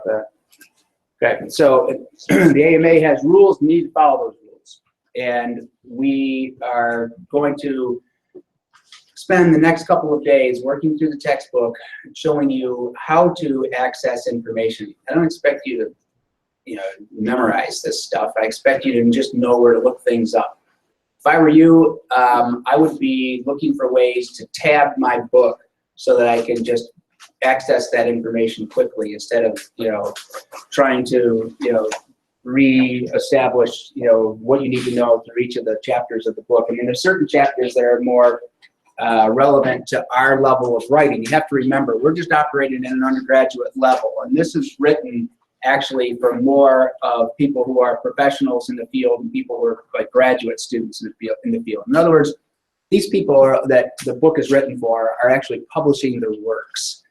the. Okay, so the AMA has rules. We need to follow those rules, and we are going to spend the next couple of days working through the textbook, showing you how to access information. I don't expect you to, memorize this stuff. I expect you to just know where to look things up. If I were you, I would be looking for ways to tab my book so that I can just access that information quickly instead of, trying to, re-establish, what you need to know through each of the chapters of the book. I mean, there's certain chapters that are more relevant to our level of writing. You have to remember, we're just operating at an undergraduate level, and this is written actually for more of people who are professionals in the field and people who are like graduate students in the field. In other words, these people that the book is written for are actually publishing their works.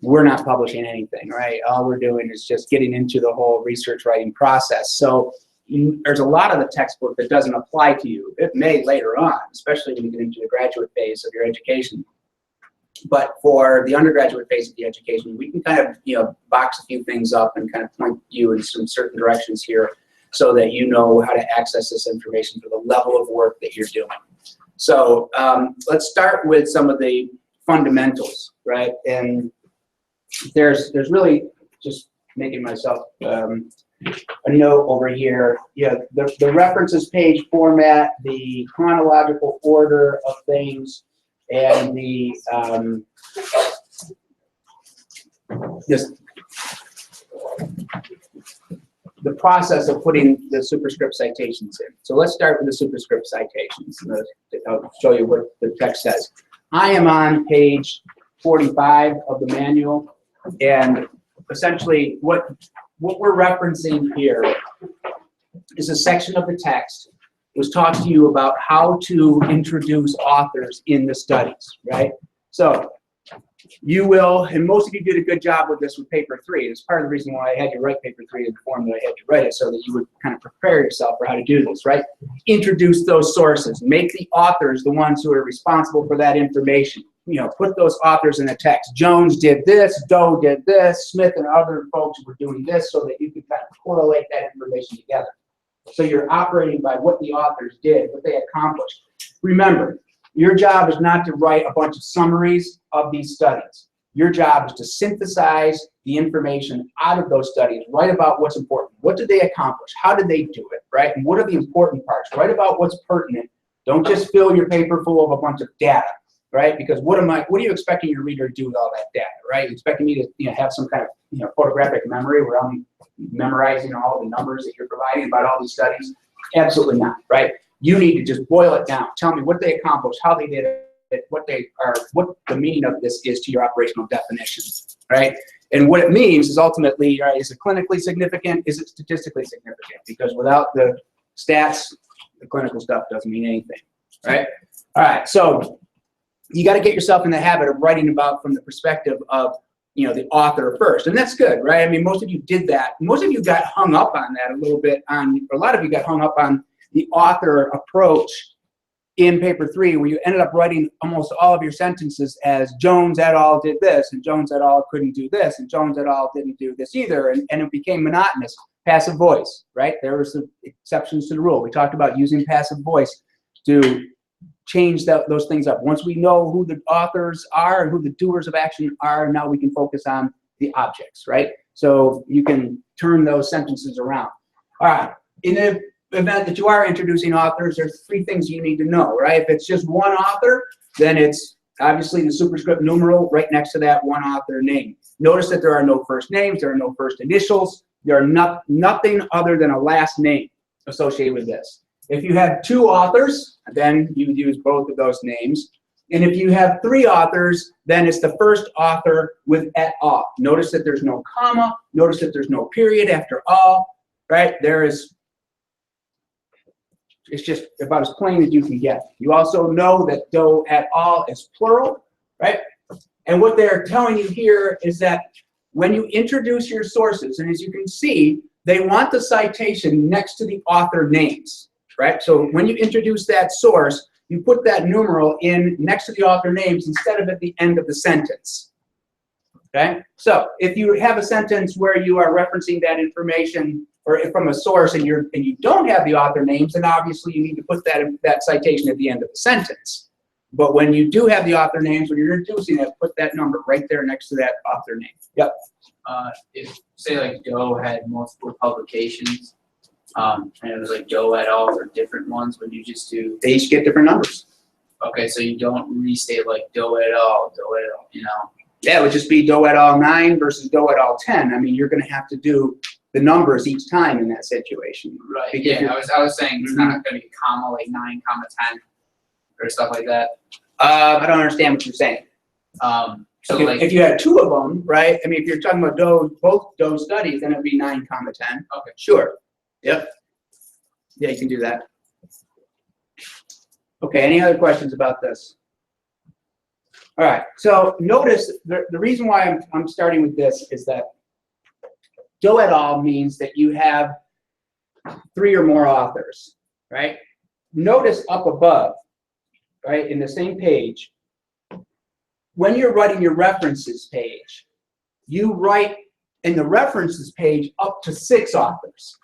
We're not publishing anything, right? All we're doing is just getting into the whole research writing process. So there's a lot of the textbook that doesn't apply to you. It may later on, especially when you get into the graduate phase of your education. But for the undergraduate phase of the education, we can kind of, box a few things up and kind of point you in some certain directions here so that you know how to access this information for the level of work that you're doing. So let's start with some of the fundamentals, right? And there's really, just making myself a note over here, the references page format, the chronological order of things, and the the process of putting the superscript citations in. So let's start with the superscript citations. I'll show you what the text says. I am on page 45 of the manual, and essentially what we're referencing here is a section of the text was talks to you about how to introduce authors in the studies, right? So you will, and most of you did a good job with this with paper 3. It's part of the reason why I had you write paper 3 in the form that I had you write it, so that you would kind of prepare yourself for how to do this, right? Introduce those sources. Make the authors the ones who are responsible for that information. Put those authors in the text. Jones did this, Doe did this, Smith and other folks were doing this, so that you can kind of correlate that information together. So you're operating by what the authors did, what they accomplished. Remember, your job is not to write a bunch of summaries of these studies. Your job is to synthesize the information out of those studies, write about what's important. What did they accomplish? How did they do it, right? And what are the important parts? Write about what's pertinent. Don't just fill your paper full of a bunch of data, right? Because what are you expecting your reader to do with all that data, right? You're expecting me to have some kind of photographic memory where I'm memorizing all the numbers that you're providing about all these studies? Absolutely not, right? You need to just boil it down. Tell me what they accomplished, how they did it, what the meaning of this is to your operational definition, right? And what it means is ultimately, right, is it clinically significant? Is it statistically significant? Because without the stats, the clinical stuff doesn't mean anything, right? All right, so you got to get yourself in the habit of writing about from the perspective of the author first, and that's good, right? I mean, most of you did that. Most of you got hung up on that a little bit. A lot of you got hung up on the author approach in paper 3, where you ended up writing almost all of your sentences as Jones et al. Did this, and Jones et al. Couldn't do this, and Jones et al. Didn't do this either, and it became monotonous. Passive voice, right? There were some exceptions to the rule. We talked about using passive voice to change those things up. Once we know who the authors are and who the doers of action are, now we can focus on the objects, right? So you can turn those sentences around. All right, in the event that you are introducing authors, there's 3 things you need to know, right? If it's just one author, then it's obviously the superscript numeral right next to that one author name. Notice that there are no first names, there are no first initials, there are nothing other than a last name associated with this. If you have 2 authors, then you would use both of those names. And if you have 3 authors, then it's the first author with et al. Notice that there's no comma. Notice that there's no period after all, right? It's just about as plain as you can get. You also know that Doe et al. Is plural, right? And what they're telling you here is that when you introduce your sources, and as you can see, they want the citation next to the author names. Right? So when you introduce that source, you put that numeral in next to the author names instead of at the end of the sentence. Okay, so if you have a sentence where you are referencing that information or from a source and you don't have the author names, then obviously you need to put that citation at the end of the sentence. But when you do have the author names, when you're introducing it, put that number right there next to that author name. Yep. If, say, like Doe had multiple publications, and it was like Doe et al. For different ones, would you just do? They each get different numbers. Okay, so you don't restate like Doe et al., Doe et al., you know? Yeah, it would just be Doe et al. 9 versus Doe et al. 10. I mean, you're going to have to do the numbers each time in that situation. Right. Because Yeah, I was saying it's not going to be comma like 9, 10 or stuff like that. I don't understand what you're saying. So Okay, like if you had two of them, right? I mean, if you're talking about both Doe studies, then it would be 9, 10. Okay. Sure. Yep. Yeah, you can do that. Okay, any other questions about this? All right, so notice the reason why I'm starting with this is that Doe et al. Means that you have 3 or more authors, right? Notice up above, right, in the same page, when you're writing your references page, you write in the references page up to 6 authors.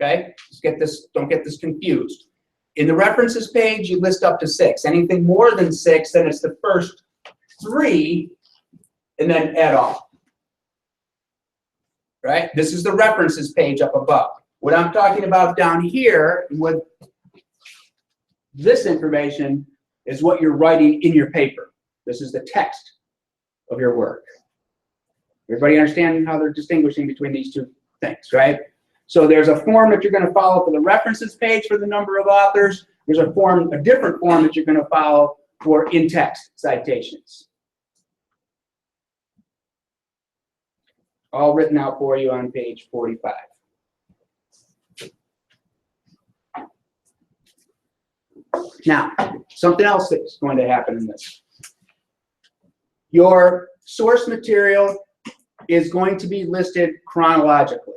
Okay? Don't get this confused. In the references page, you list up to 6. Anything more than 6, then it's the first 3 and then et al. Right? This is the references page up above. What I'm talking about down here with this information is what you're writing in your paper. This is the text of your work. Everybody understand how they're distinguishing between these two things, right? So there's a form that you're going to follow for the references page for the number of authors. There's a different form that you're going to follow for in-text citations. All written out for you on page 45. Now, something else that's going to happen in this. Your source material is going to be listed chronologically.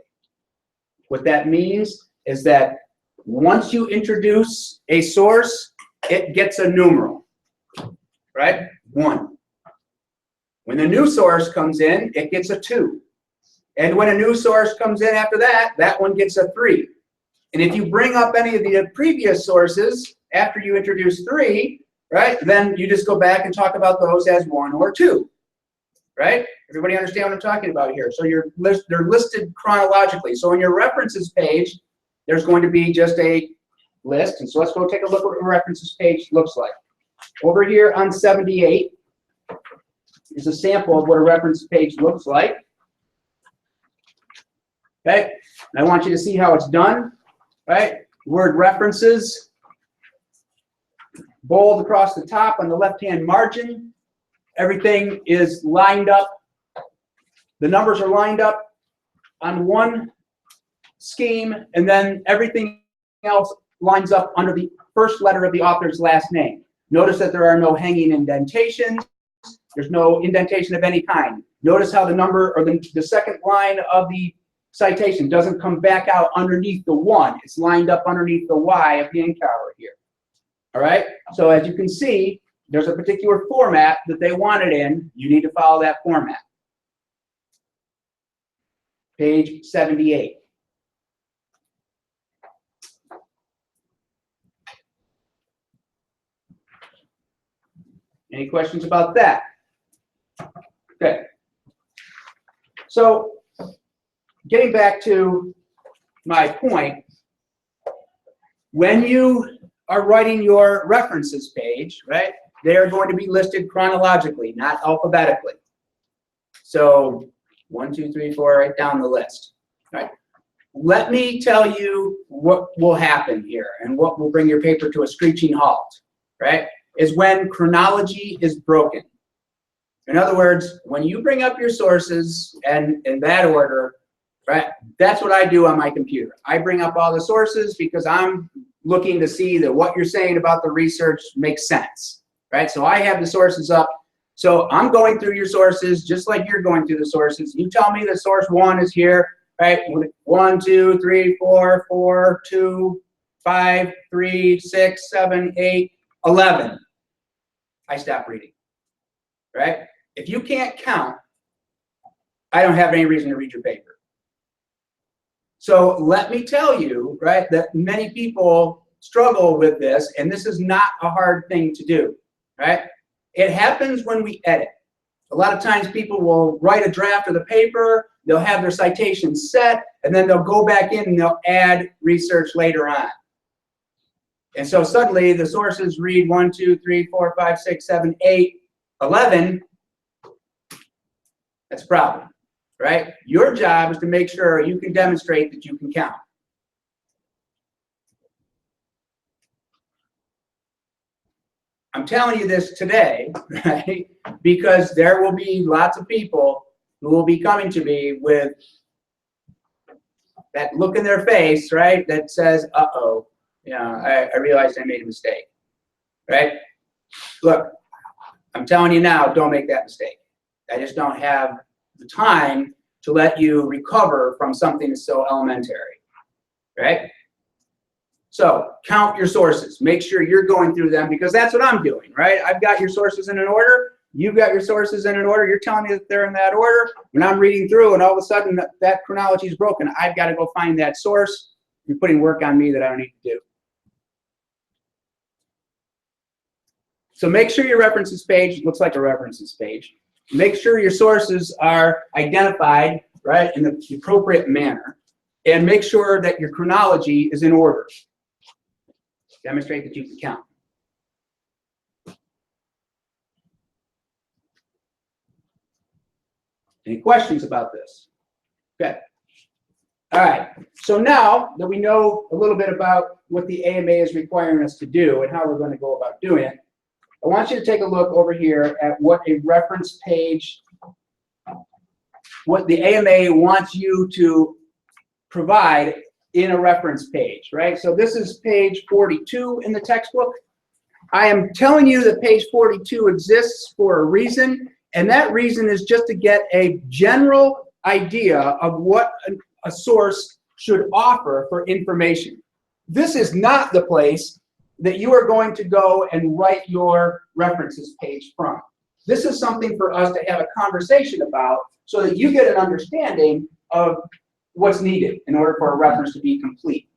What that means is that once you introduce a source, it gets a numeral, right? 1. When the new source comes in, it gets a 2. And when a new source comes in after that, that one gets a 3. And if you bring up any of the previous sources after you introduce 3, right, then you just go back and talk about those as 1 or 2, right? Everybody understand what I'm talking about here? So they're listed chronologically. So in your references page, there's going to be just a list. And so let's go take a look at what a references page looks like. Over here on 78 is a sample of what a reference page looks like. Okay, and I want you to see how it's done, right? Word references, bold across the top on the left-hand margin. Everything is lined up. The numbers are lined up on one scheme, and then everything else lines up under the first letter of the author's last name. Notice that there are no hanging indentations. There's no indentation of any kind. Notice how the number or the second line of the citation doesn't come back out underneath the 1. It's lined up underneath the Y of the encounter here. All right? So as you can see, there's a particular format that they want it in. You need to follow that format. Page 78. Any questions about that? Okay. So getting back to my point, when you are writing your references page, right, they are going to be listed chronologically, not alphabetically. So 1, 2, 3, 4, right down the list. Right. Let me tell you what will happen here and what will bring your paper to a screeching halt, right, is when chronology is broken. In other words, when you bring up your sources and in that order, right, that's what I do on my computer. I bring up all the sources because I'm looking to see that what you're saying about the research makes sense, right? So I have the sources up. So I'm going through your sources just like you're going through the sources. You tell me that source 1 is here, right? 1, 2, 3, 4, 4, 2, 5, 3, 6, 7, 8, 11. I stop reading, right? If you can't count I don't have any reason to read your paper. So let me tell you, right, that many people struggle with this, and this is not a hard thing to do, right? It happens when we edit. A lot of times people will write a draft of the paper, they'll have their citations set, and then they'll go back in and they'll add research later on. And so suddenly the sources read 1, 2, 3, 4, 5, 6, 7, 8, 11. That's a problem, right? Your job is to make sure you can demonstrate that you can count. I'm telling you this today, right? Because there will be lots of people who will be coming to me with that look in their face, right? That says, uh-oh, I realized I made a mistake, right? Look, I'm telling you now, don't make that mistake. I just don't have the time to let you recover from something that's so elementary, right? So count your sources. Make sure you're going through them, because that's what I'm doing, right? I've got your sources in an order. You've got your sources in an order. You're telling me that they're in that order. When I'm reading through and all of a sudden that chronology is broken, I've got to go find that source. You're putting work on me that I don't need to do. So make sure your references page looks like a references page. Make sure your sources are identified, right, in the appropriate manner. And make sure that your chronology is in order. Demonstrate that you can count. Any questions about this? Okay. All right. So now that we know a little bit about what the AMA is requiring us to do and how we're going to go about doing it, I want you to take a look over here at what a reference page, what the AMA wants you to provide in a reference page, right? So this is page 42 in the textbook. I am telling you that page 42 exists for a reason, and that reason is just to get a general idea of what a source should offer for information. This is not the place that you are going to go and write your references page from. This is something for us to have a conversation about so that you get an understanding of what's needed in order for a reference to be complete,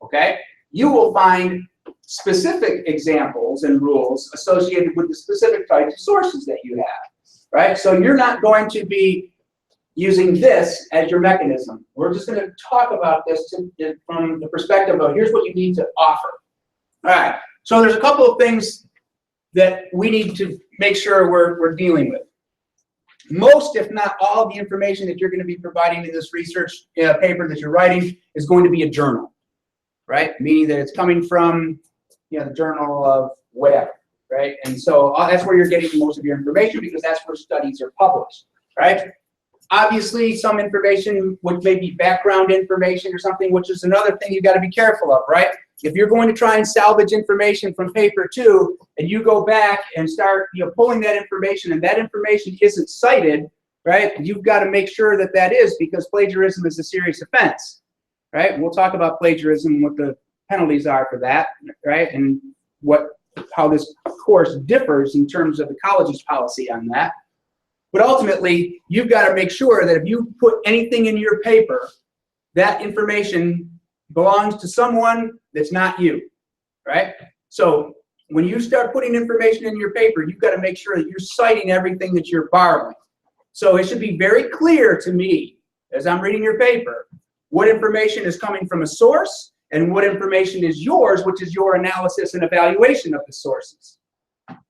okay? You will find specific examples and rules associated with the specific types of sources that you have, right? So you're not going to be using this as your mechanism. We're just going to talk about this from the perspective of here's what you need to offer. All right, so there's a couple of things that we need to make sure we're dealing with. Most, if not all, the information that you're going to be providing in this research paper that you're writing is going to be a journal, right? Meaning that it's coming from, the journal of whatever, right? And so that's where you're getting most of your information, because that's where studies are published, right? Obviously, some information would maybe background information or something, which is another thing you got to be careful of, right? If you're going to try and salvage information from paper 2, and you go back and start pulling that information, and that information isn't cited, right? You've got to make sure that that is, because plagiarism is a serious offense, right? We'll talk about plagiarism and what the penalties are for that, right? And how this course differs in terms of the college's policy on that. But ultimately, you've got to make sure that if you put anything in your paper, that information belongs to someone that's not you, right? So when you start putting information in your paper, you've got to make sure that you're citing everything that you're borrowing. So it should be very clear to me, as I'm reading your paper, what information is coming from a source and what information is yours, which is your analysis and evaluation of the sources,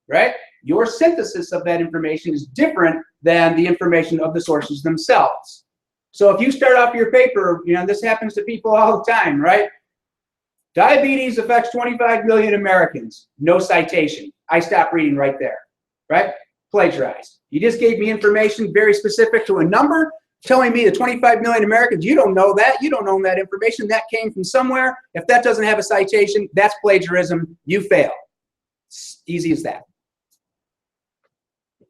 right? Your synthesis of that information is different than the information of the sources themselves. So if you start off your paper, this happens to people all the time, right? Diabetes affects 25 million Americans. No citation. I stop reading right there, right? Plagiarized. You just gave me information very specific to a number, telling me that 25 million Americans, you don't know that. You don't own that information. That came from somewhere. If that doesn't have a citation, that's plagiarism. You fail. It's easy as that.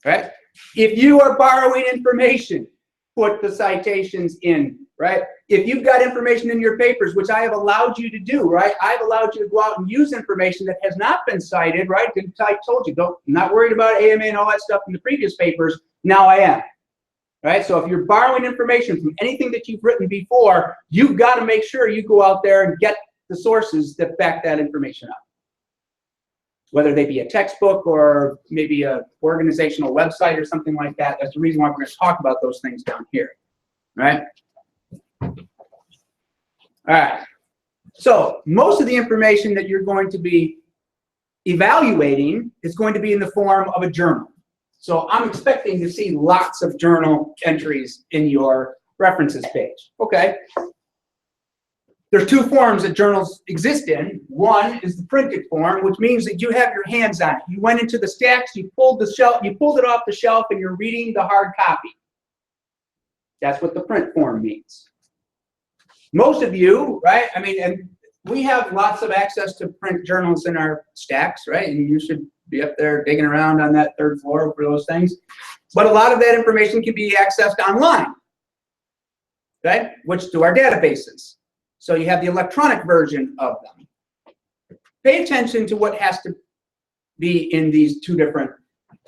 Right? If you are borrowing information, put the citations in, right? If you've got information in your papers, which I have allowed you to do, right? I've allowed you to go out and use information that has not been cited, right? I told you, I'm not worried about AMA and all that stuff in the previous papers. Now I am, right? So if you're borrowing information from anything that you've written before, you've got to make sure you go out there and get the sources that back that information up. Whether they be a textbook or maybe a organizational website or something like that. That's the reason why we're going to talk about those things down here, right? All right. So most of the information that you're going to be evaluating is going to be in the form of a journal. So I'm expecting to see lots of journal entries in your references page. Okay. There's two forms that journals exist in. One is the printed form, which means that you have your hands on it. You went into the stacks, you pulled it off the shelf, and you're reading the hard copy. That's what the print form means. Most of you, right? I mean, and we have lots of access to print journals in our stacks, right? And you should be up there digging around on that third floor for those things. But a lot of that information can be accessed online, okay? Which to our databases. So you have the electronic version of them. Pay attention to what has to be in these two different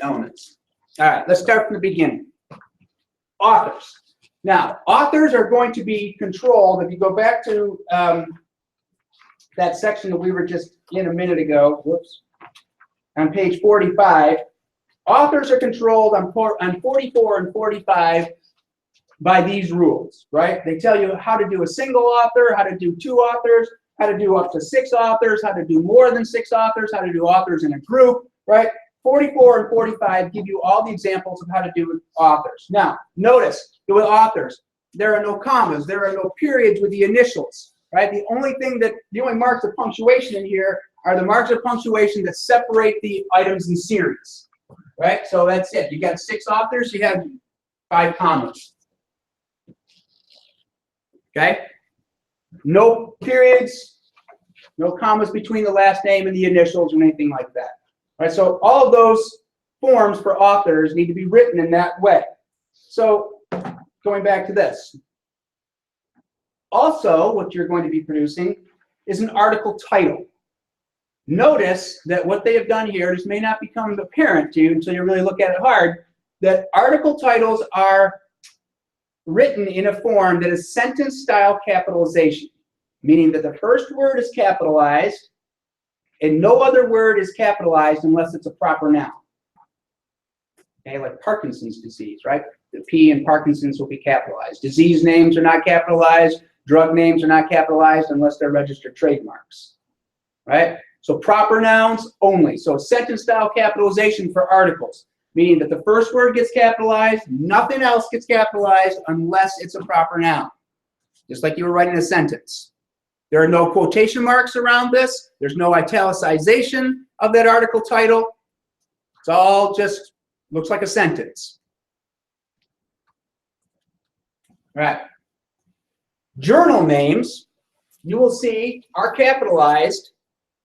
elements. All right, let's start from the beginning. Authors. Now, authors are going to be controlled. If you go back to that section that we were just in a minute ago, whoops, on page 45, authors are controlled on 44 and 45 by these rules, right? They tell you how to do a single author, how to do two authors, how to do up to 6 authors, how to do more than 6 authors, how to do authors in a group, right? 44 and 45 give you all the examples of how to do with authors. Now, notice with authors, there are no commas, there are no periods with the initials, right? The only marks of punctuation in here are the marks of punctuation that separate the items in series, right? So that's it. You got 6 authors, you have 5 commas. Okay? No periods, no commas between the last name and the initials or anything like that. All right, so all of those forms for authors need to be written in that way. So going back to this. Also, what you're going to be producing is an article title. Notice that what they have done here, this may not become apparent to you until you really look at it hard, that article titles are written in a form that is sentence-style capitalization, meaning that the first word is capitalized and no other word is capitalized unless it's a proper noun. Okay, like Parkinson's disease, right? The P in Parkinson's will be capitalized. Disease names are not capitalized. Drug names are not capitalized unless they're registered trademarks, right? So proper nouns only. So sentence-style capitalization for articles, meaning that the first word gets capitalized, nothing else gets capitalized unless it's a proper noun. Just like you were writing a sentence. There are no quotation marks around this. There's no italicization of that article title. It's all just looks like a sentence. All right. Journal names, you will see, are capitalized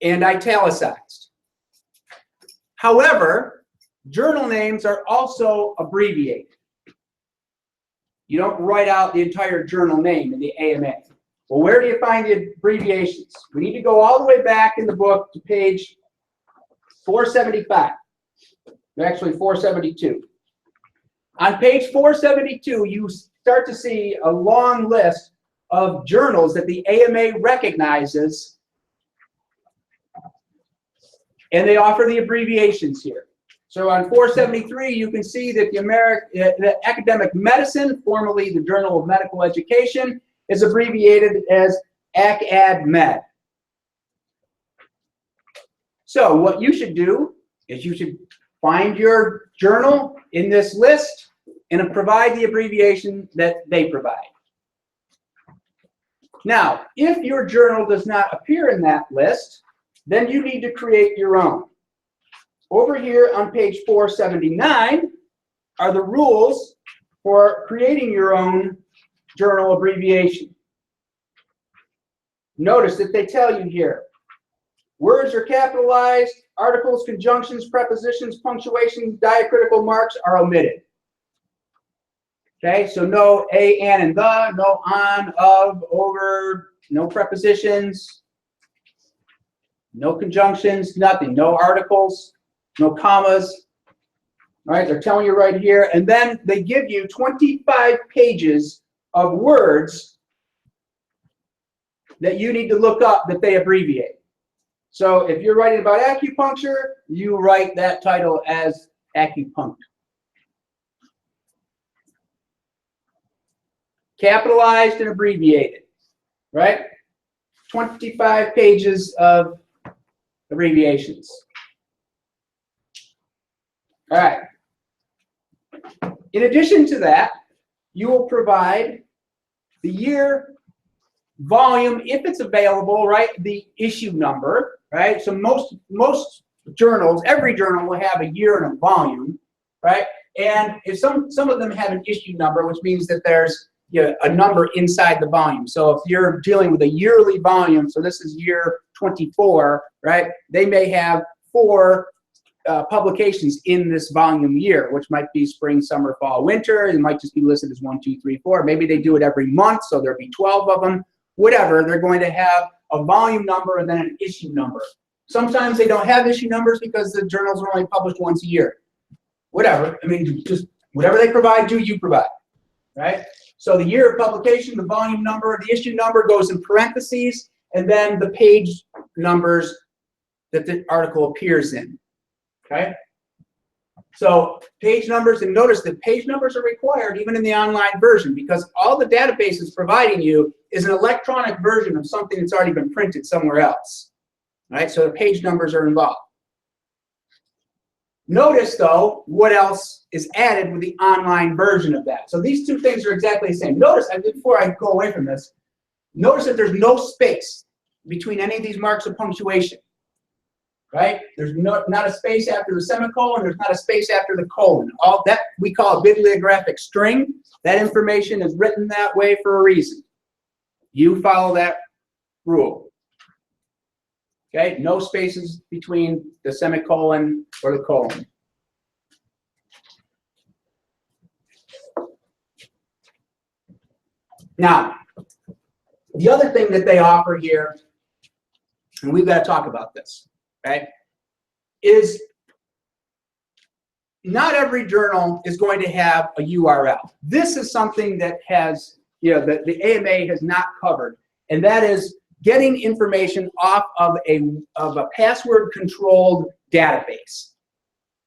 and italicized. However, journal names are also abbreviated. You don't write out the entire journal name in the AMA. Well, where do you find the abbreviations? We need to go all the way back in the book to page 475. Actually, 472. On page 472, you start to see a long list of journals that the AMA recognizes, and they offer the abbreviations here. So on 473, you can see that the Academic Medicine, formerly the Journal of Medical Education, is abbreviated as ACADMed. So what you should do is you should find your journal in this list and provide the abbreviation that they provide. Now, if your journal does not appear in that list, then you need to create your own. Over here on page 479 are the rules for creating your own journal abbreviation. Notice that they tell you here, words are capitalized, articles, conjunctions, prepositions, punctuation, diacritical marks are omitted. Okay, so no a, an, and the, no on, of, over, no prepositions, no conjunctions, nothing, no articles, no commas. All right, they're telling you right here, and then they give you 25 pages of words that you need to look up that they abbreviate. So if you're writing about acupuncture, you write that title as acupuncture. Capitalized and abbreviated, right? 25 pages of abbreviations. All right. In addition to that, you will provide the year, volume, if it's available, right? The issue number, right? So most journals, every journal will have a year and a volume, right? And if some of them have an issue number, which means that there's a number inside the volume. So if you're dealing with a yearly volume, so this is year 24, right? They may have 4 publications in this volume year, which might be spring, summer, fall, winter. It might just be listed as 1, 2, 3, 4. Maybe they do it every month, so there'll be 12 of them. Whatever, they're going to have a volume number and then an issue number. Sometimes they don't have issue numbers because the journals are only published once a year. Whatever, I mean, just whatever they provide you provide, right? So the year of publication, the volume number, the issue number goes in parentheses, and then the page numbers that the article appears in, okay? So page numbers, and notice that page numbers are required even in the online version because all the database is providing you is an electronic version of something that's already been printed somewhere else, right? So the page numbers are involved. Notice, though, what else is added with the online version of that. So these two things are exactly the same. Notice, before I go away from this, notice that there's no space between any of these marks of punctuation, right? There's not a space after the semicolon. There's not a space after the colon. All that we call a bibliographic string. That information is written that way for a reason. You follow that rule. Okay, no spaces between the semicolon or the colon. Now, the other thing that they offer here, and we've got to talk about this, okay, is not every journal is going to have a URL. This is something that has, the AMA has not covered, and that is getting information off of a password-controlled database.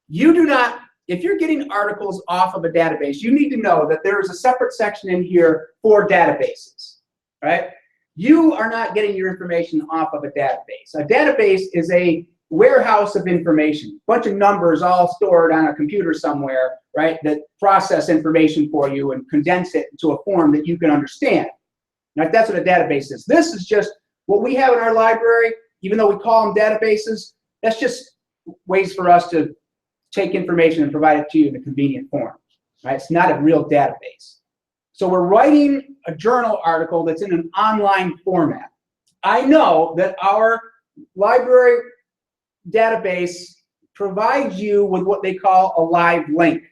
You do not, if you're getting articles off of a database, you need to know that there is a separate section in here for databases, right? You are not getting your information off of a database. A database is a warehouse of information, a bunch of numbers all stored on a computer somewhere, right, that process information for you and condense it into a form that you can understand. Now, that's what a database is. This is just what we have in our library, even though we call them databases, that's just ways for us to take information and provide it to you in a convenient form, right? It's not a real database. So we're writing a journal article that's in an online format. I know that our library database provides you with what they call a live link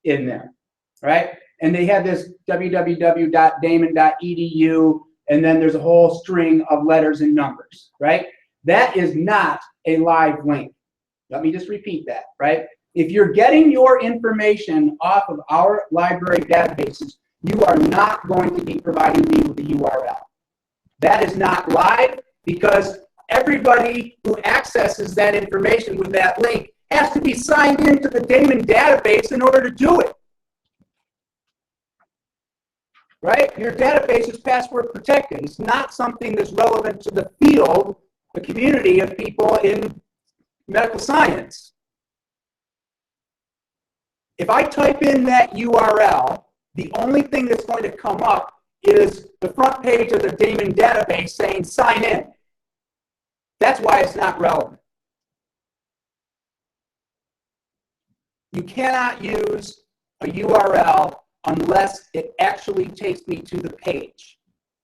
in there, right? And they have this www.damon.edu, and then there's a whole string of letters and numbers, right? That is not a live link. Let me just repeat that, right? If you're getting your information off of our library databases, you are not going to be providing me with a URL. That is not live because everybody who accesses that information with that link has to be signed into the Damon database in order to do it. Right? Your database is password protected. It's not something that's relevant to the field, the community of people in medical science. If I type in that URL, the only thing that's going to come up is the front page of the Damon database saying sign in. That's why it's not relevant. You cannot use a URL unless it actually takes me to the page,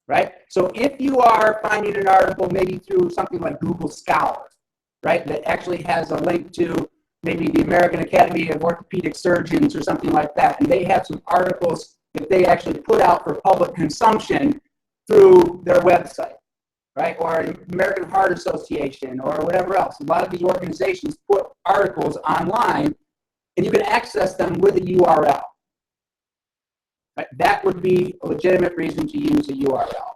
right? So if you are finding an article maybe through something like Google Scholar, right, that actually has a link to maybe the American Academy of Orthopedic Surgeons or something like that, and they have some articles that they actually put out for public consumption through their website, right, or American Heart Association or whatever else. A lot of these organizations put articles online and you can access them with a URL. Right? That would be a legitimate reason to use a URL.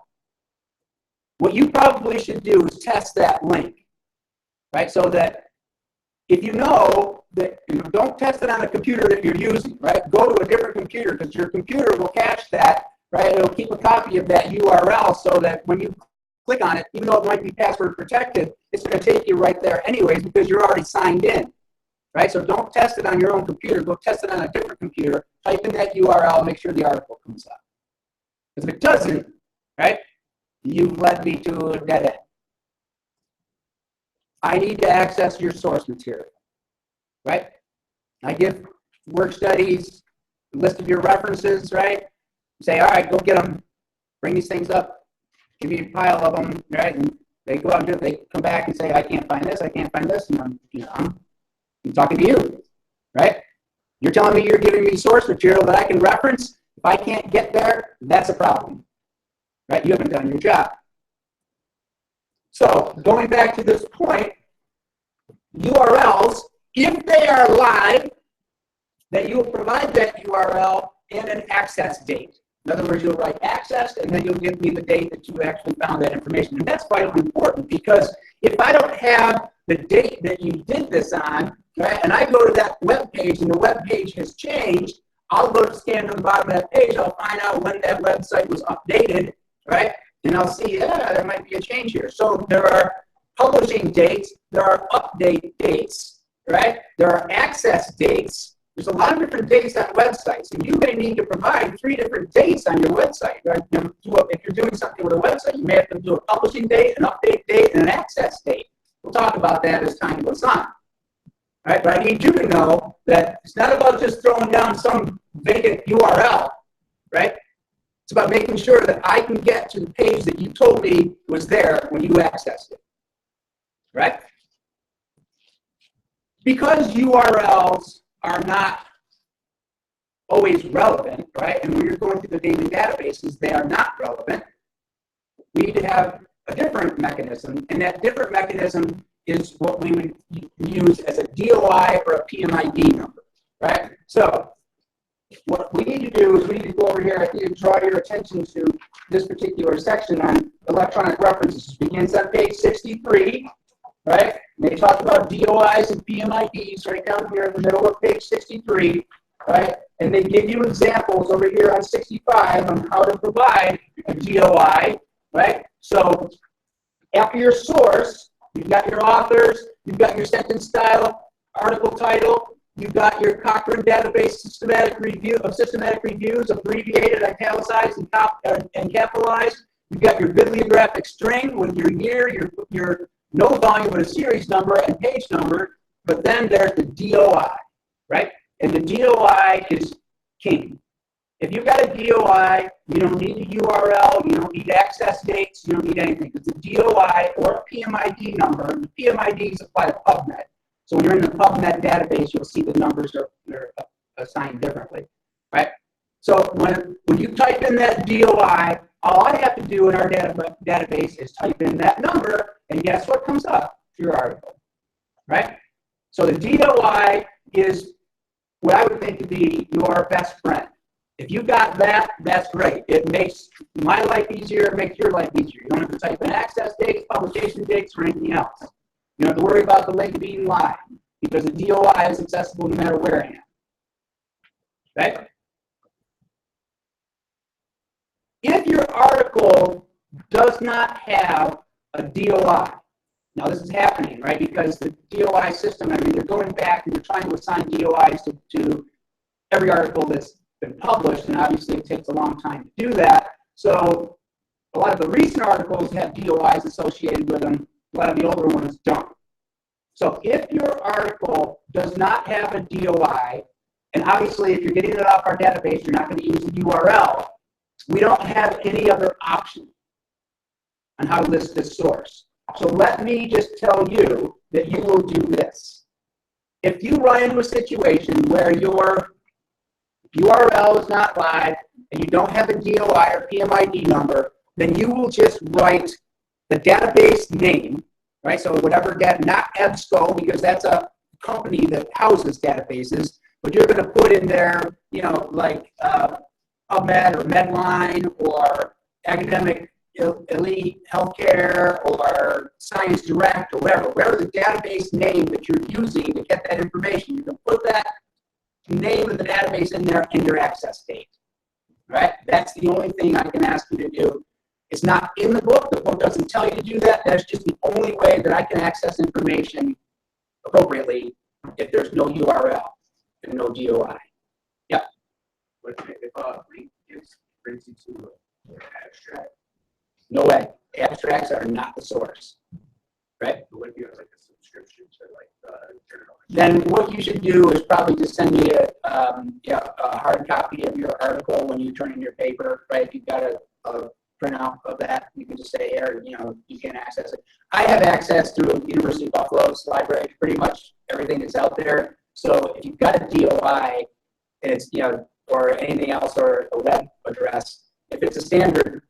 What you probably should do is test that link, right? So that if you know that, don't test it on a computer that you're using, right? Go to a different computer, because your computer will cache that, right? It'll keep a copy of that URL so that when you click on it, even though it might be password protected, it's going to take you right there anyways because you're already signed in, right? So don't test it on your own computer. Go test it on a different computer. Type in that URL, make sure the article comes up. Because if it doesn't, right, you've led me to a dead end. I need to access your source material, right? I give work studies a list of your references, right? Say, all right, go get them. Bring these things up. Give me a pile of them, right? And they go out and do it. They come back and say, I can't find this. I can't find this. And I'm talking to you, right? You're telling me you're giving me source material that I can reference. If I can't get there, that's a problem, right? You haven't done your job. So going back to this point, URLs, if they are live, that you will provide that URL and an access date. In other words, you'll write access, and then you'll give me the date that you actually found that information. And that's vitally important, because if I don't have the date that you did this on, right, and I go to that web page and the web page has changed, I'll go to scan to the bottom of that page. I'll find out when that website was updated, right? And I'll see, there might be a change here. So there are publishing dates, there are update dates, right? There are access dates. There's a lot of different dates on websites, and you may need to provide 3 different dates on your website. Right? If you're doing something with a website, you may have to do a publishing date, an update date, and an access date. We'll talk about that as time goes on. Right? But I need you to know that it's not about just throwing down some vacant URL, right? It's about making sure that I can get to the page that you told me was there when you accessed it, right? Because URLs are not always relevant, right? And when you're going through the daily databases, they are not relevant. We need to have a different mechanism, and that different mechanism is what we would use as a DOI or a PMID number, right? So what we need to do is we need to go over here. I need to draw your attention to this particular section on electronic references. It begins on page 63, right? And they talk about DOIs and PMIDs right down here in the middle of page 63, right? And they give you examples over here on 65 on how to provide a DOI, right? So after your source, you've got your authors, you've got your sentence style, article title, you've got your Cochrane database systematic reviews, abbreviated, italicized, and capitalized. You've got your bibliographic string with your year, your no volume but a series number and page number, but then there's the DOI, right? And the DOI is king. If you've got a DOI, you don't need a URL, you don't need access dates, you don't need anything. It's a DOI or a PMID number. The PMIDs apply to PubMed. So when you're in the PubMed database, you'll see the numbers are assigned differently, right? So when you type in that DOI, all I have to do in our database is type in that number, and guess what comes up? Your article, right? So the DOI is what I would think to be your best friend. If you got that, that's great. It makes my life easier, it makes your life easier. You don't have to type in access dates, publication dates, or anything else. You don't have to worry about the link being live, because the DOI is accessible no matter where I am. Okay? If your article does not have a DOI, now this is happening, right? Because the DOI system, I mean, they're going back and they're trying to assign DOIs to every article that's been published, and obviously it takes a long time to do that. So a lot of the recent articles have DOIs associated with them. A lot of the older ones don't. So if your article does not have a DOI, and obviously if you're getting it off our database, you're not going to use the URL, we don't have any other option on how to list this source. So let me just tell you that you will do this. If you run into a situation where your URL is not live and you don't have a DOI or PMID number, then you will just write the database name, right? So whatever, not EBSCO, because that's a company that houses databases. but you're going to put in there, like PubMed or Medline or Academic Elite Healthcare or Science Direct or whatever the database name that you're using to get that information, you can put that name of the database in there in your access date. Right? That's the only thing I can ask you to do. It's not in the book. The book doesn't tell you to do that. That's just the only way that I can access information appropriately if there's no URL and no DOI. Yeah. But if a link brings you to an abstract, No way. Abstracts are not the source. Right? what if you have like a subscription to like the journal? Then what you should do is probably just send me a hard copy of your article when you turn in your paper, right? If you've got a printout of that, you can just say here, you can access it. I have access through University of Buffalo's library, pretty much everything that's out there. So if you've got a DOI, and it's, or anything else, or a web address, if it's a standard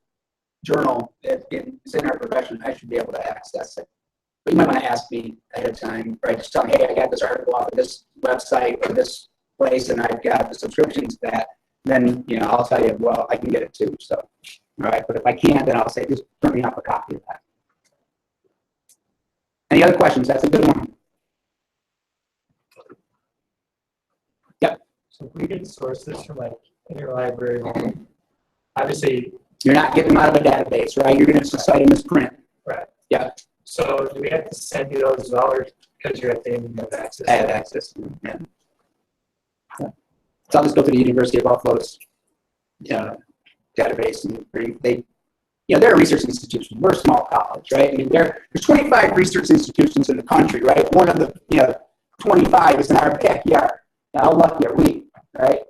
journal that is in our profession, I should be able to access it. But you might want to ask me ahead of time, right? Just tell me, hey, I got this article off of this website or this place, and I've got the subscription to that. Then, I'll tell you, well, I can get it too. So, all right. But if I can't, then I'll say, just print me up a copy of that. Any other questions? That's a good one. Yep. So if we get sources from like interlibrary, obviously. You're not getting them out of a database, right? You're going to cite them as print. Right. Yeah. So do we have to send you those as well, or because you're at the end of access? I have access to them. Yeah. So I'll just go to the University of Buffalo's database, and they're a research institution. We're a small college, right? I mean, there's 25 research institutions in the country, right? One of the 25 is in our backyard. Now, how lucky are we, right?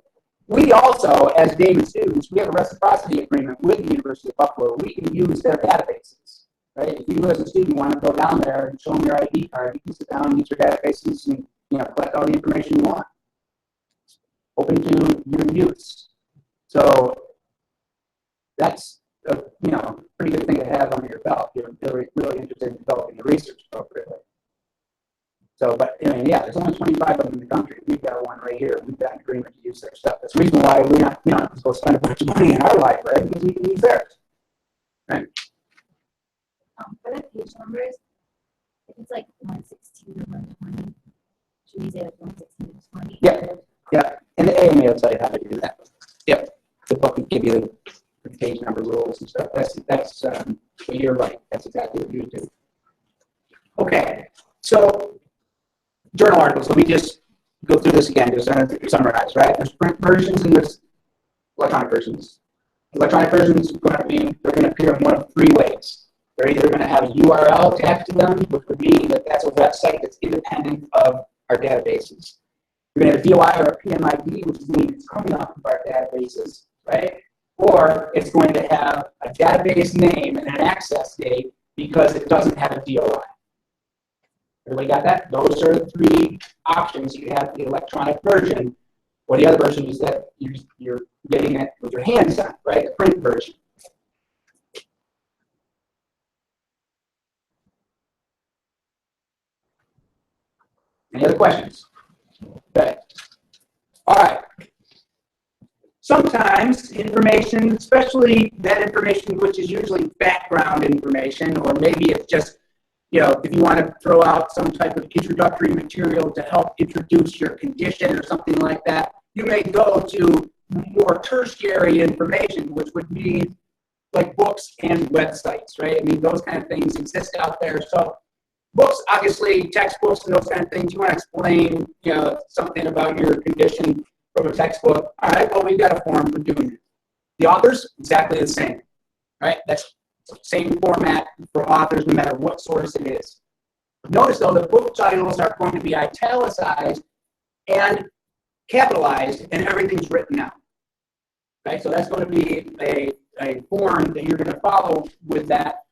We also, as David students, we have a reciprocity agreement with the University of Buffalo. We can use their databases, right? If you as a student want to go down there and show them your ID card, you can sit down and use your databases and collect all the information you want. Open to your use. So that's a pretty good thing to have under your belt. You're really interested in developing the research appropriately. So, but there's only 25 of them in the country. We've got one right here. We've got an agreement to use their stuff. That's the reason why we're not supposed to spend a bunch of money in our library, because we can use theirs. Right? For the page numbers, if it's like 116 to 120, should we say like 116 to 20? Yeah. And the AMA will tell you how to do that. Yep. The book will give you the page number rules and stuff. That's you're right. That's exactly what you do. Okay. So, journal articles. Let me just go through this again, just to summarize, right? There's print versions and there's electronic versions. Electronic versions they're going to appear in one of three ways. They're either going to have a URL attached to them, which would mean that that's a website that's independent of our databases. You're going to have a DOI or a PMID, which means it's coming off of our databases, right? Or it's going to have a database name and an access date because it doesn't have a DOI. Everybody got that? Those are the three options. You have the electronic version, or the other version is that you're getting it with your hands on, right? The print version. Any other questions? Okay. All right. Sometimes information, especially that information which is usually background information, or maybe it's just if you want to throw out some type of introductory material to help introduce your condition or something like that, you may go to more tertiary information, which would be like books and websites, right? I mean, those kind of things exist out there. So books, obviously, textbooks and those kind of things, you want to explain, something about your condition from a textbook. All right, well, we've got a form for doing it. The authors, exactly the same, right? That's same format for authors, no matter what source it is. Notice, though, the book titles are going to be italicized and capitalized, and everything's written out. Okay, so that's going to be a form that you're going to follow with that.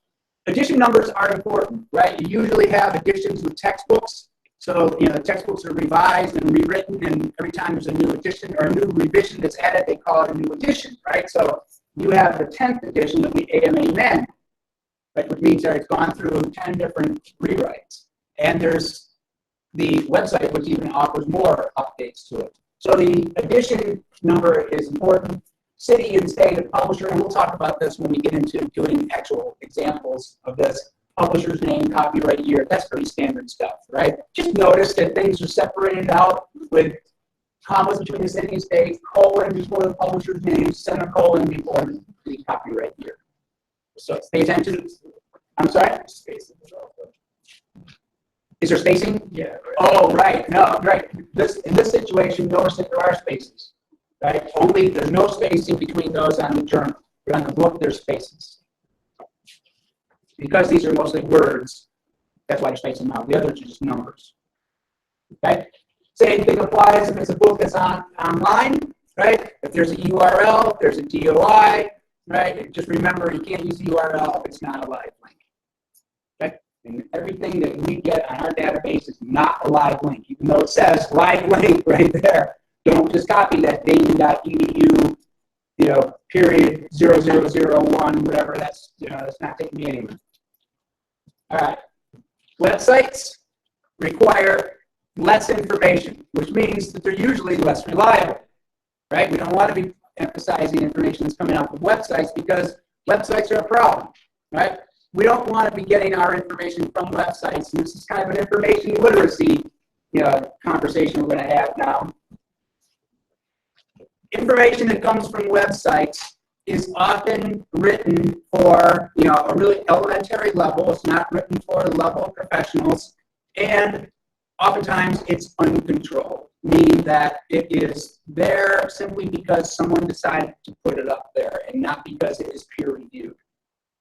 Edition numbers are important, right? You usually have editions with textbooks. So, the textbooks are revised and rewritten, and every time there's a new edition or a new revision that's added, they call it a new edition, right? So you have the 10th edition of the AMA Men, right, which means that it's gone through 10 different rewrites. And there's the website, which even offers more updates to it. So the edition number is important. City and state of publisher, and we'll talk about this when we get into doing actual examples of this. Publisher's name, copyright year, that's pretty standard stuff, right? Just notice that things are separated out with commas between the city and state, colon before the publisher's name, semicolon before the copyright year. So pay attention. I'm sorry? Is there spacing? Yeah. Oh, right. No, right. In this situation, notice that there are spaces, right? Only there's no spacing between those on the journal. But on the book, there's spaces. Because these are mostly words, that's why you're spacing them out. The others are just numbers. Okay? Same thing applies if it's a book that's online, right? If there's a URL, if there's a DOI, right? Just remember, you can't use the URL if it's not a live link. Okay? And everything that we get on our database is not a live link, even though it says live link right there. Don't just copy that dayton.edu, period 0001, whatever. That's that's not taking me anywhere. All right. Websites require less information, which means that they're usually less reliable, right? We don't want to be emphasizing information that's coming off of websites because websites are a problem, right? We don't want to be getting our information from websites, and this is kind of an information literacy, conversation we're going to have now. Information that comes from websites is often written for, a really elementary level. It's not written for the level of professionals, and oftentimes it's uncontrolled, meaning that it is there simply because someone decided to put it up there and not because it is peer reviewed.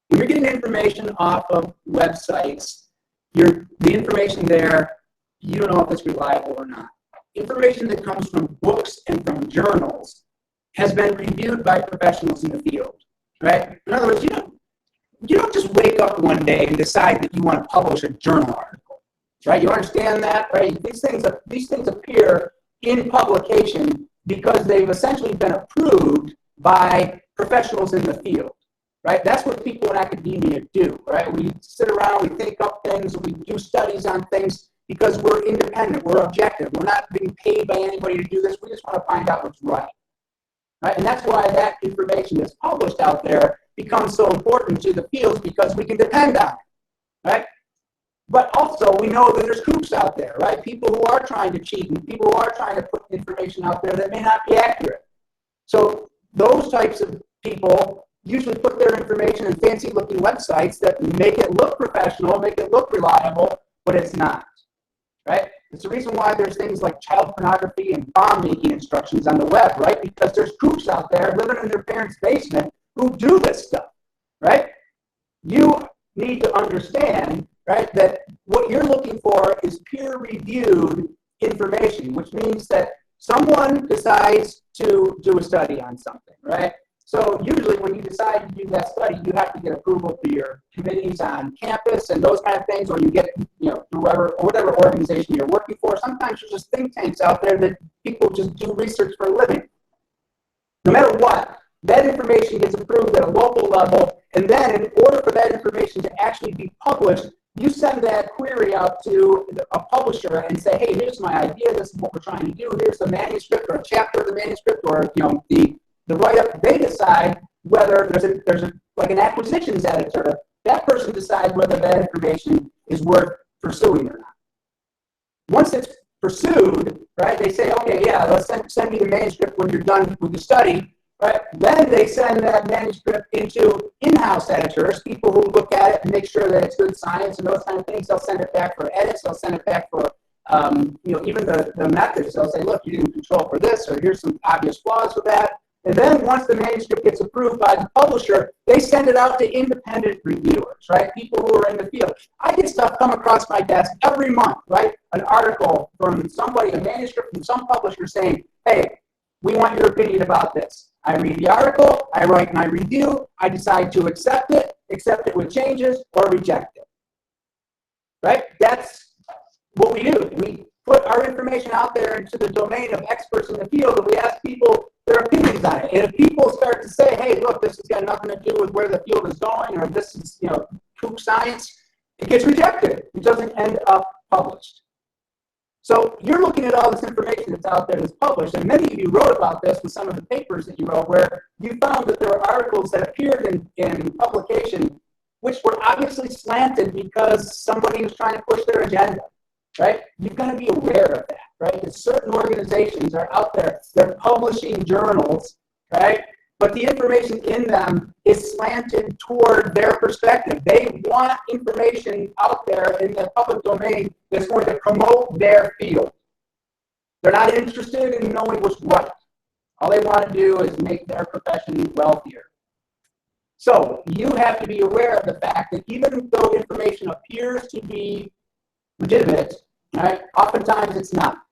When you're getting information off of websites, the information there, you don't know if it's reliable or not. Information that comes from books and from journals has been reviewed by professionals in the field, right? In other words, you don't just wake up one day and decide that you want to publish a journal article, right? You understand that, right? These things appear in publication because they've essentially been approved by professionals in the field, right? That's what people in academia do, right? We sit around, we think up things, we do studies on things because we're independent, we're objective. We're not being paid by anybody to do this. We just want to find out what's right. Right? And that's why that information that's published out there becomes so important to the fields because we can depend on it, right? But also we know that there's kooks out there, right? People who are trying to cheat and people who are trying to put information out there that may not be accurate. So those types of people usually put their information in fancy looking websites that make it look professional, make it look reliable, but it's not, right? It's the reason why there's things like child pornography and bomb making instructions on the web, right? Because there's kooks out there living in their parents' basement who do this stuff, right? You need to understand, right, that what you're looking for is peer-reviewed information, which means that someone decides to do a study on something, right? So usually when you decide to do that study, you have to get approval through your committees on campus and those kind of things, or you get, whatever organization you're working for. Sometimes there's just think tanks out there that people just do research for a living. No matter what, that information gets approved at a local level, and then in order for that information to actually be published, you send that query out to a publisher and say, hey, here's my idea, this is what we're trying to do, here's the manuscript or a chapter of the manuscript or the write-up. They decide whether there's like an acquisitions editor. That person decides whether that information is worth pursuing or not. Once it's pursued, right, they say, okay, yeah, let's send me the manuscript when you're done with the study, right? Then they send that manuscript into in-house editors, people who look at it and make sure that it's good science and those kind of things. They'll send it back for edits. They'll send it back for, even the methods. They'll say, look, you didn't control for this, or here's some obvious flaws with that. And then once the manuscript gets approved by the publisher, they send it out to independent reviewers, right? People who are in the field. I get stuff come across my desk every month, right? An article from somebody, a manuscript from some publisher saying, hey, we want your opinion about this. I read the article, I write my review, I decide to accept it with changes, or reject it, right? That's what we do. We put our information out there into the domain of experts in the field, and we ask people their opinions on it. And if people start to say, hey, look, this has got nothing to do with where the field is going, or this is, kook science, it gets rejected. It doesn't end up published. So you're looking at all this information that's out there that's published, and many of you wrote about this with some of the papers that you wrote, where you found that there were articles that appeared in publication which were obviously slanted because somebody was trying to push their agenda, right? You've got to be aware of that, right? Because certain organizations are out there, they're publishing journals, right? But the information in them is slanted toward their perspective. They want information out there in the public domain that's going to promote their field. They're not interested in knowing what's right. All they want to do is make their profession wealthier. So you have to be aware of the fact that even though information appears to be legitimate, right, oftentimes it's not.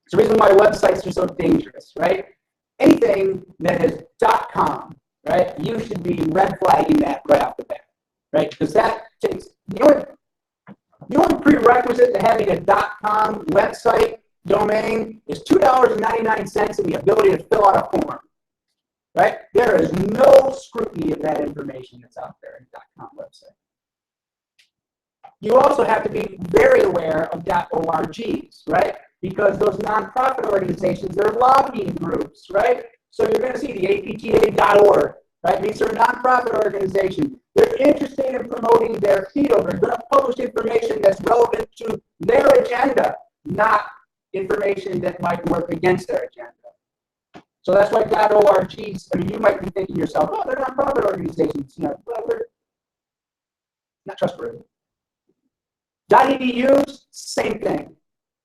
It's the reason why websites are so dangerous, right? Anything that is .com, right, you should be red flagging that right off the bat, right? Because that takes, the only prerequisite to having a .com website domain is $2.99 and the ability to fill out a form, right? There is no scrutiny of that information that's out there in .com website. You also have to be very aware of .orgs, right? Because those nonprofit organizations, they're lobbying groups, right? So you're going to see the APTA.org, right? These are nonprofit organizations. They're interested in promoting their field. They're going to publish information that's relevant to their agenda, not information that might work against their agenda. So that's why .orgs, I mean, you might be thinking to yourself, oh, they're nonprofit organizations. You know, well, they're not trustworthy. .edus, same thing.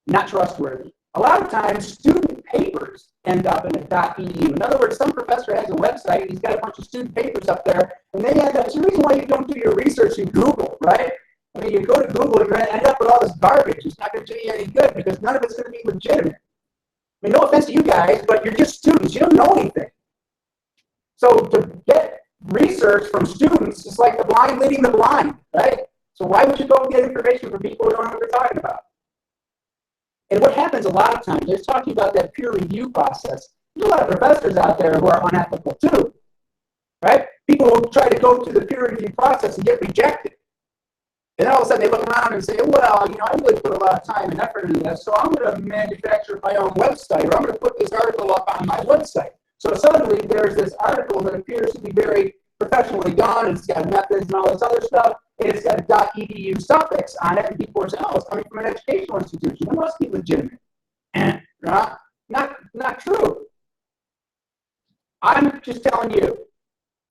Not trustworthy. A lot of times, student papers end up in a .edu. In other words, some professor has a website, he's got a bunch of student papers up there, and they end up, it's the reason why you don't do your research in Google, right? I mean, you go to Google, you're going to end up with all this garbage. It's not going to do you any good because none of it's going to be legitimate. I mean, no offense to you guys, but you're just students. You don't know anything. So to get research from students is like the blind leading the blind, right? So why would you go get information from people who don't know what they're talking about? And what happens a lot of times, they're talking about that peer review process. There's a lot of professors out there who are unethical too, right? People who try to go through the peer review process and get rejected. And then all of a sudden they look around and say, well, you know, I really put a lot of time and effort into this, so I'm going to manufacture my own website, or I'm going to put this article up on my website. So suddenly there's this article that appears to be very professionally done, it's got methods and all this other stuff, and it's got a .edu suffix on it, and people are saying, oh, it's coming from an educational institution. It must be legitimate. Not true. I'm just telling you,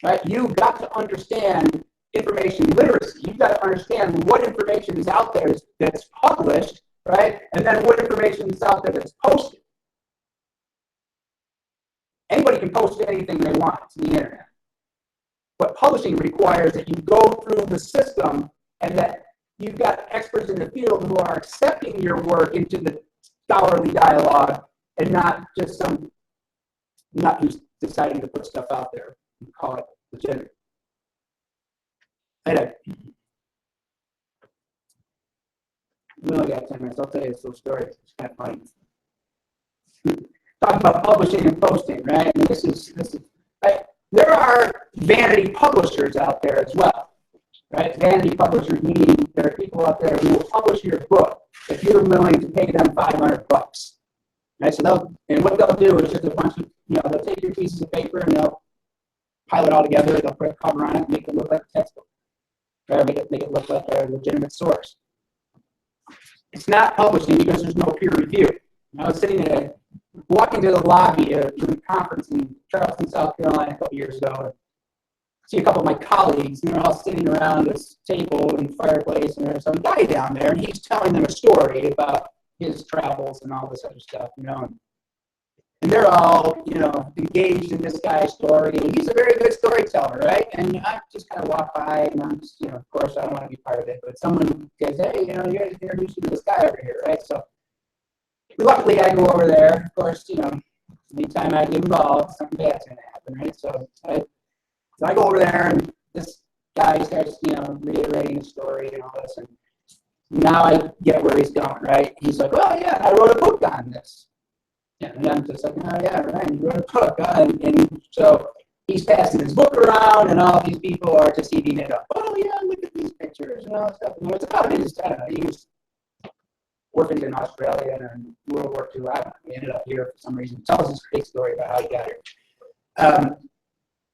right? You've got to understand information literacy. You've got to understand what information is out there that's published, right? And then what information is out there that's posted. Anybody can post anything they want to the internet. But publishing requires that you go through the system and that you've got experts in the field who are accepting your work into the scholarly dialogue and not just not just deciding to put stuff out there and call it legitimate. We only got 10 minutes. I'll tell you this little story. It's kind of funny. Talking about publishing and posting, right? And this is right? There are vanity publishers out there as well, right? Vanity publishers meaning there are people out there who will publish your book if you're willing to pay them $500, right? So what they'll do is just a bunch of, they'll take your pieces of paper and they'll pile it all together. They'll put a cover on it and make it look like a textbook, or make it look like a legitimate source. It's not publishing because there's no peer review. I was walking to the lobby of a conference in Charleston, South Carolina a couple years ago. And see a couple of my colleagues, and they're all sitting around this table and fireplace, and there's some guy down there, and he's telling them a story about his travels and all this other stuff, And they're all, engaged in this guy's story, and he's a very good storyteller, right? And I just kind of walk by, and I'm just, of course, I don't want to be part of it, but someone says, hey, you got to introduce you to this guy over here, right? So luckily, I go over there. Of course, anytime I get involved, something bad's going to happen, right? So I go over there, and this guy starts, reiterating the story and all this, and now I get where he's going, right? He's like, well, yeah, I wrote a book on this. And I'm just like, oh, yeah, right, you wrote a book. And so he's passing his book around, and all these people are just eating it up. Oh, yeah, look at these pictures and all that stuff. And what's about it is, I don't know, orphaned in Australia and World War II. He ended up here for some reason. Tells this great story about how he got here.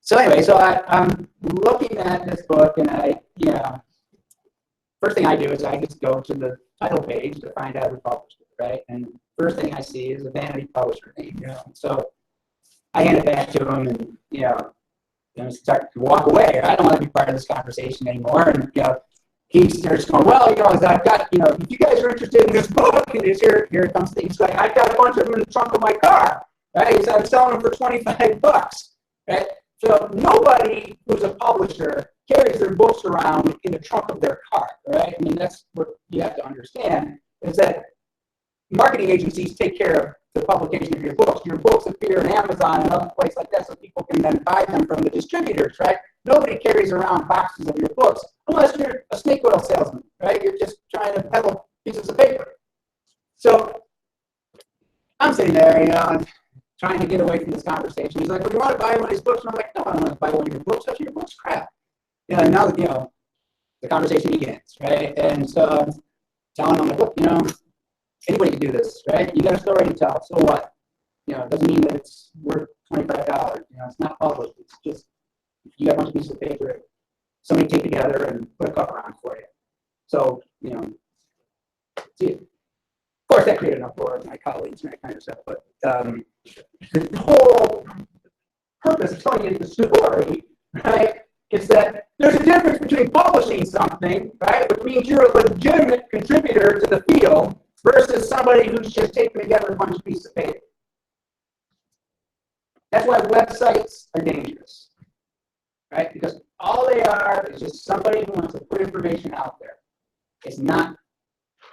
So anyway, so I'm looking at this book, and first thing I do is I just go to the title page to find out who published it, right? And first thing I see is a vanity publisher name, So I hand it back to him, and start to walk away. I don't want to be part of this conversation anymore. And he starts going, well, I've got, if you guys are interested in this book, and here it comes. He's like, I've got a bunch of them in the trunk of my car, right? He said, I'm selling them for $25, right? So nobody who's a publisher carries their books around in the trunk of their car, right? I mean, that's what you have to understand, is that marketing agencies take care of the publication of your books. Your books appear on Amazon and other places like that, so people can then buy them from the distributors, right? Nobody carries around boxes of your books unless you're a snake oil salesman, right? You're just trying to peddle pieces of paper. So I'm sitting there, and trying to get away from this conversation. He's like, well, you want to buy one of these books? And I'm like, no, I don't want to buy one of your books. That's your book's crap. And now, the conversation begins, right? And so I'm telling him, like, look, anybody can do this, right? You got a story to tell. So what? It doesn't mean that it's worth $25. It's not published. It's just, you got a bunch of pieces of paper, somebody take together and put a cover on for you. So, see, of course, that created an uproar of my colleagues and that kind of stuff. But the whole purpose of telling you the story, right, is that there's a difference between publishing something, right, which means you're a legitimate contributor to the field, versus somebody who's just taking together a bunch of pieces of paper. That's why websites are dangerous, right? Because all they are is just somebody who wants to put information out there. It's not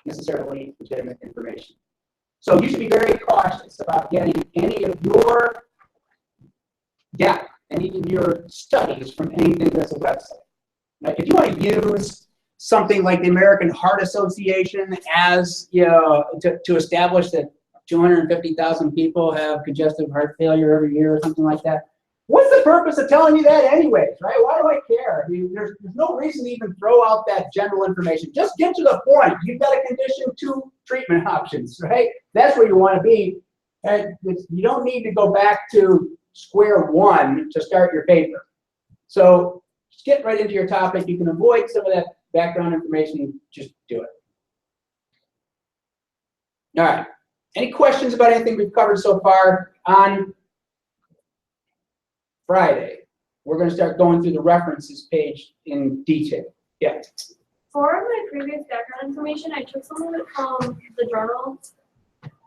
necessarily legitimate information. So you should be very cautious about getting any of your data, any of your studies from anything that's a website. Like if you want to use something like the American Heart Association as, to establish that 250,000 people have congestive heart failure every year or something like that. What's the purpose of telling you that anyways, right? Why do I care? I mean, there's no reason to even throw out that general information. Just get to the point. You've got a condition, 2 treatment options, right? That's where you want to be. And you don't need to go back to square one to start your paper. So just get right into your topic. You can avoid some of that background information. Just do it. All right. Any questions about anything we've covered so far? On Friday, we're going to start going through the references page in detail. Yeah. For my previous background information, I took some of it from the journal.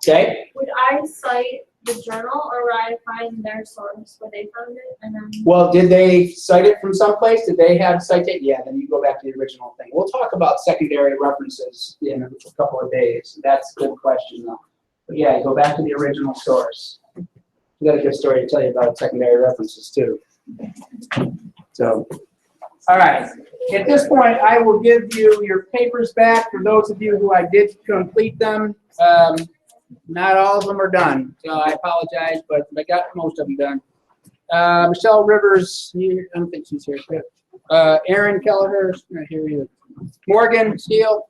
Okay. Would I cite the journal, or would I find their source where they found it? And then Well, did they cite it from someplace? Did they have citation? Yeah, then you go back to the original thing. We'll talk about secondary references in a couple of days. That's a good question, though. But yeah, you go back to the original source. We got a good story to tell you about secondary references, too. So, all right. At this point, I will give you your papers back for those of you who I did complete them. Not all of them are done, so I apologize, but I got most of them done. Michelle Rivers, I don't think she's here. Aaron Kelleher, not here either. Morgan Steele.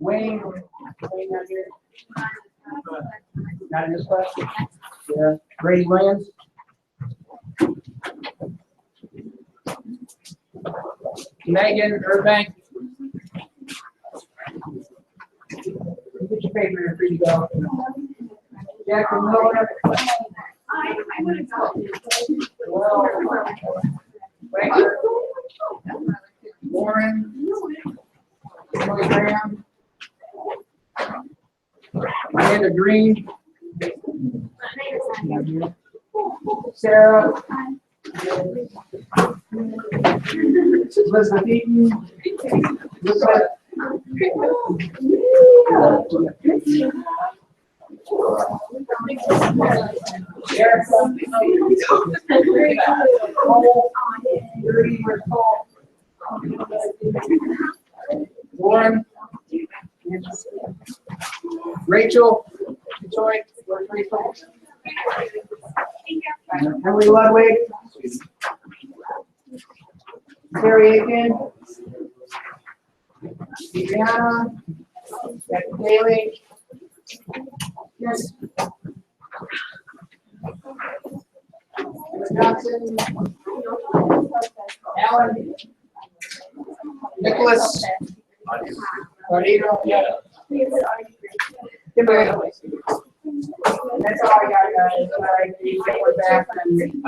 Wayne not here. Not in this class? Yeah. Brady Williams. Megan Irvine. Get your paper, you're free to go. Jacqueline Miller. I would have gotten it. Wagner. Warren. Emily Graham. Amanda Green. Sarah. Elizabeth Eaton. Elizabeth. Warren. Rachel. Detroit. Emily Ludwig. Terry Aiken. Adriana. Captain Daly. Yes. Johnson. Alan. Nicholas. Guardino. Yeah. Kimberly. That's all I got, guys. All right, you get one back, and,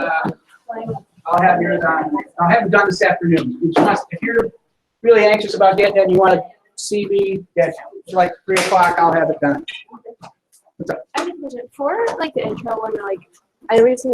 I'll have yours on. I'll have it done this afternoon. If you're really anxious about getting it, you want to see me at like 3 o'clock, I'll have it done. What's up? I have a question. For like the intro one, like I recently